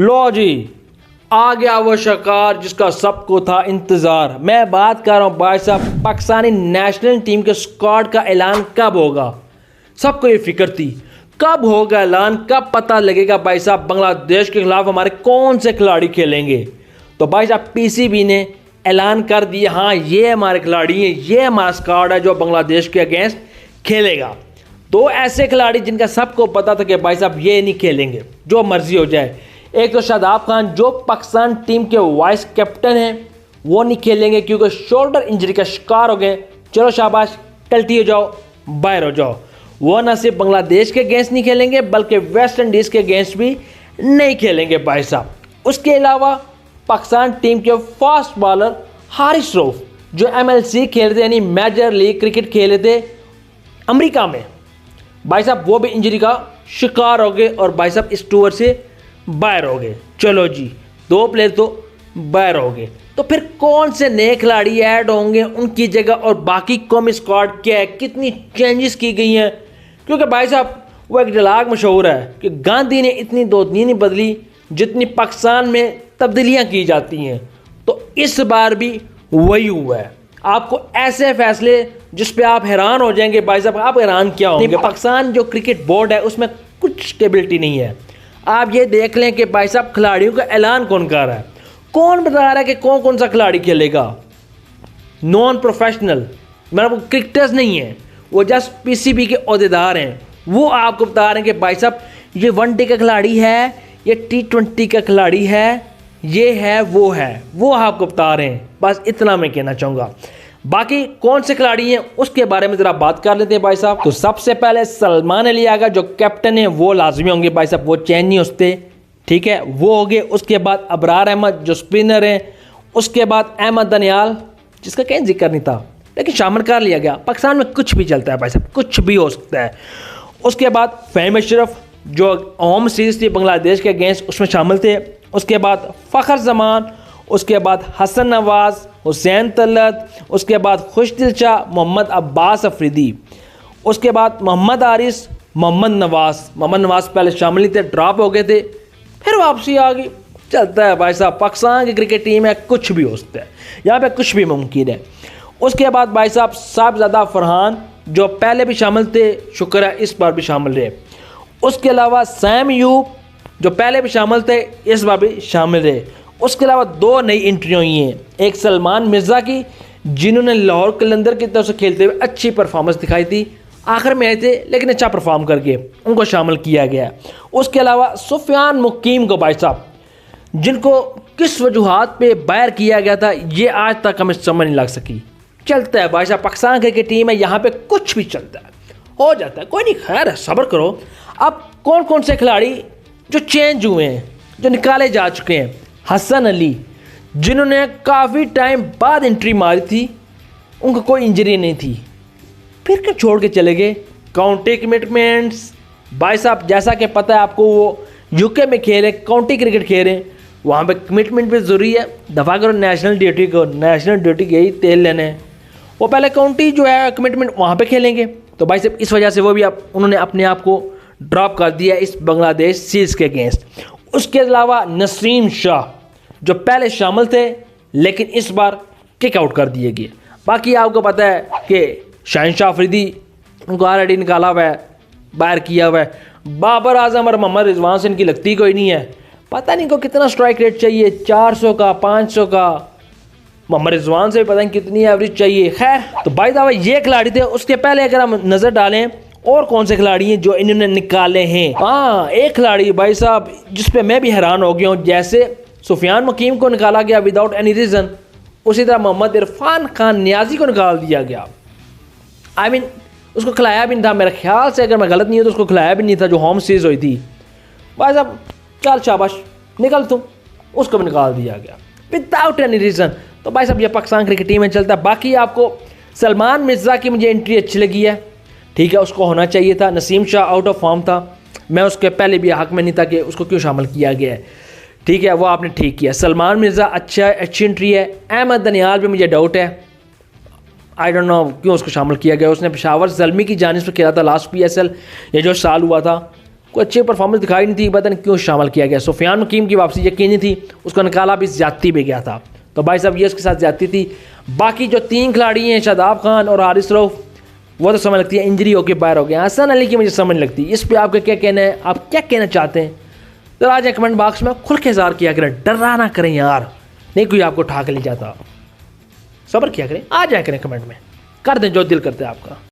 लो जी, आ गया वो शिकार जिसका सबको था इंतज़ार। मैं बात कर रहा हूँ भाई साहब, पाकिस्तानी नेशनल टीम के स्क्वाड का ऐलान कब होगा। सबको ये फिक्र थी कब होगा ऐलान, कब पता लगेगा भाई साहब बांग्लादेश के खिलाफ हमारे कौन से खिलाड़ी खेलेंगे। तो भाई साहब पीसीबी ने ऐलान कर दिया, हाँ ये हमारे खिलाड़ी हैं, ये हमारा स्क्वाड है जो बांग्लादेश के अगेंस्ट खेलेगा। दो ऐसे खिलाड़ी जिनका सबको पता था कि भाई साहब ये नहीं खेलेंगे, जो मर्जी हो जाए। एक तो शादाब खान जो पाकिस्तान टीम के वाइस कैप्टन हैं, वो नहीं खेलेंगे क्योंकि शोल्डर इंजरी का शिकार हो गए। चलो शाबाश, कल्टी हो जाओ, बाहर हो जाओ। वो ना सिर्फ बांग्लादेश के अगेंस्ट नहीं खेलेंगे बल्कि वेस्ट इंडीज़ के अगेंस्ट भी नहीं खेलेंगे भाई साहब। उसके अलावा पाकिस्तान टीम के फास्ट बॉलर हारिस रऊफ जो MLC खेल रहे यानी मेजर लीग क्रिकेट खेल रहे थे अमेरिका में, भाई साहब वो भी इंजरी का शिकार हो गए और भाई साहब इस टूर से बाहर हो गए। चलो जी, दो प्लेयर तो बाहर हो गए, तो फिर कौन से नए खिलाड़ी ऐड होंगे उनकी जगह, और बाकी कौमी स्क्वाड क्या है, कितनी चेंजेस की गई हैं। क्योंकि भाई साहब वो एक डायलॉग मशहूर है कि गांधी ने इतनी दोस्ती नहीं बदली जितनी पाकिस्तान में तब्दीलियाँ की जाती हैं। तो इस बार भी वही हुआ है। आपको ऐसे फैसले जिस पे आप हैरान हो जाएंगे भाई साहब, आप हैरान क्या होंगे। पाकिस्तान जो क्रिकेट बोर्ड है उसमें कुछ स्टेबिलिटी नहीं है। आप ये देख लें कि भाई साहब खिलाड़ियों का ऐलान कौन कर रहा है, कौन बता रहा है कि कौन कौन सा खिलाड़ी खेलेगा। नॉन प्रोफेशनल मतलब क्रिकेटर्स नहीं है, वो जस्ट पीसीबी के ओहदेदार हैं। वो आपको बता रहे हैं कि भाई साहब ये वनडे का खिलाड़ी है, ये T20 का खिलाड़ी है, ये है, वो आपको बता रहे हैं। बस इतना मैं कहना चाहूँगा। बाकी कौन से खिलाड़ी हैं उसके बारे में ज़रा बात कर लेते हैं भाई साहब। तो सबसे पहले सलमान अली आगा जो कैप्टन है वो लाजमी होंगे भाई साहब, वो चेंज नहीं होते, ठीक है, वो हो गए। उसके बाद अबरार अहमद जो स्पिनर हैं, उसके बाद अहमद दनियाल जिसका कहीं जिक्र नहीं था लेकिन शामिल कर लिया गया। पाकिस्तान में कुछ भी चलता है भाई साहब, कुछ भी हो सकता है। उसके बाद फ़हीम अशरफ जो होम सीरीज़ थी बांग्लादेश के अगेंस्ट उसमें शामिल थे। उसके बाद फ़खर जमान, उसके बाद हसन नवाज़, हुसैन तलत, उसके बाद खुशदिल शाह, मोहम्मद अब्बास अफरीदी, उसके बाद मोहम्मद आरिस, मोहम्मद नवाज़ पहले शामिल थे, ड्रॉप हो गए थे, फिर वापसी आ गई। चलता है भाई साहब, पाकिस्तान की क्रिकेट टीम है, कुछ भी हो सकता है, यहाँ पे कुछ भी मुमकिन है। उसके बाद भाई साहब साहबजादा फरहान जो पहले भी शामिल थे, शुक्र है इस बार भी शामिल रहे। उसके अलावा सैम यूब जो पहले भी शामिल थे, इस बार भी शामिल रहे। उसके अलावा दो नई एंट्री हुई हैं, एक सलमान मिर्ज़ा की जिन्होंने लाहौर कलंदर की तरफ से खेलते हुए अच्छी परफॉर्मेंस दिखाई थी, आखिर में आए थे लेकिन अच्छा परफॉर्म करके उनको शामिल किया गया। उसके अलावा सुफियान मुकीम को भाई साहब जिनको किस वजूहात पे बाहर किया गया था ये आज तक हमें समझ नहीं लग सकी। चलता है भाई साहब, पाकिस्तान क्रिकेट टीम है, यहाँ पे कुछ भी चलता है, हो जाता है, कोई नहीं, खैर है, सब्र करो। अब कौन कौन से खिलाड़ी जो चेंज हुए हैं, जो निकाले जा चुके हैं। हसन अली जिन्होंने काफ़ी टाइम बाद एंट्री मारी थी, उनको कोई इंजरी नहीं थी, फिर क्यों छोड़ के चले गए। काउंटी कमिटमेंट्स भाई साहब, जैसा कि पता है आपको, वो यूके में खेले, काउंटी क्रिकेट खेल रहे हैं, वहाँ पे कमिटमेंट भी ज़रूरी है। दफ़ा करो नेशनल ड्यूटी को, नेशनल ड्यूटी यही तेल लेने हैं, वो पहले काउंटी जो है कमिटमेंट वहाँ पे खेलेंगे। तो भाई साहब इस वजह से वो भी उन्होंने अपने आप को ड्रॉप कर दिया इस बांग्लादेश सीरीज़ के अगेंस्ट। उसके अलावा नसीम शाह जो पहले शामिल थे लेकिन इस बार किक आउट कर दिए गए। बाकी आपको पता है कि शहनशाह अफरीदी उनको ऑलरेडी निकाला हुआ है, बाहर किया हुआ है। बाबर आजम और मोहम्मद रिजवान से इनकी लगती कोई नहीं है, पता नहीं को कितना स्ट्राइक रेट चाहिए, 400 का, 500 का। मोहम्मद रिजवान से पता नहीं कितनी एवरेज चाहिए। खैर, तो भाई साहब ये खिलाड़ी थे। उसके पहले अगर हम नज़र डालें और कौन से खिलाड़ी हैं जो इन्होंने निकाले हैं, हाँ एक खिलाड़ी भाई साहब जिस पे मैं भी हैरान हो गया हूँ, जैसे सुफियान मुकीम को निकाला गया विदाउट एनी रीज़न, उसी तरह मोहम्मद इरफान खान नियाजी को निकाल दिया गया। आई मीन उसको खिलाया भी नहीं था, मेरे ख्याल से अगर मैं गलत नहीं हूँ तो उसको खिलाया भी नहीं था जो होम सीरीज़ हुई थी। भाई साहब चल शाबाश निकल तुम, उसको भी निकाल दिया गया विदाउट एनी रीज़न। तो भाई साहब ये पाकिस्तान क्रिकेट टीम में चलता है। बाकी आपको सलमान मिर्ज़ा की मुझे एंट्री अच्छी लगी है, ठीक है, उसको होना चाहिए था। Naseem Shah out of form था, मैं उसके पहले भी हक में नहीं था कि उसको क्यों शामिल किया गया है, ठीक है, वो आपने ठीक किया। सलमान मिर्ज़ा अच्छी एंट्री है। अहमद दनियाल भी मुझे डाउट है, आई डोंट नो क्यों उसको शामिल किया गया। उसने पेशावर ज़ल्मी की जानिब से खेला था लास्ट PSL ये जो साल हुआ था, कोई अच्छी परफॉर्मेंस दिखाई नहीं थी, पता नहीं क्यों शामिल किया गया। सुफियान हकीम की वापसी यकीनी थी, उसको निकाला भी ज्यादती भी गया था। तो भाई साहब ये उसके साथ ज्यादती थी। बाकी जो 3 खिलाड़ी हैं शादाब खान और हारिस रऊफ, वो तो समझ लगती है इंजरी होकर बाहर हो गया। हसन अली की मुझे समझ नहीं लगती। इस पर आपका क्या कहना है, आप क्या कहना चाहते हैं? तो आ जाए कमेंट बॉक्स में, खुल के इज़हार किया करें, डरा ना करें यार, नहीं कोई आपको उठा के ले जाता। सब्र किया करें, आ जाए करें कमेंट में, कर दें जो दिल करता है आपका।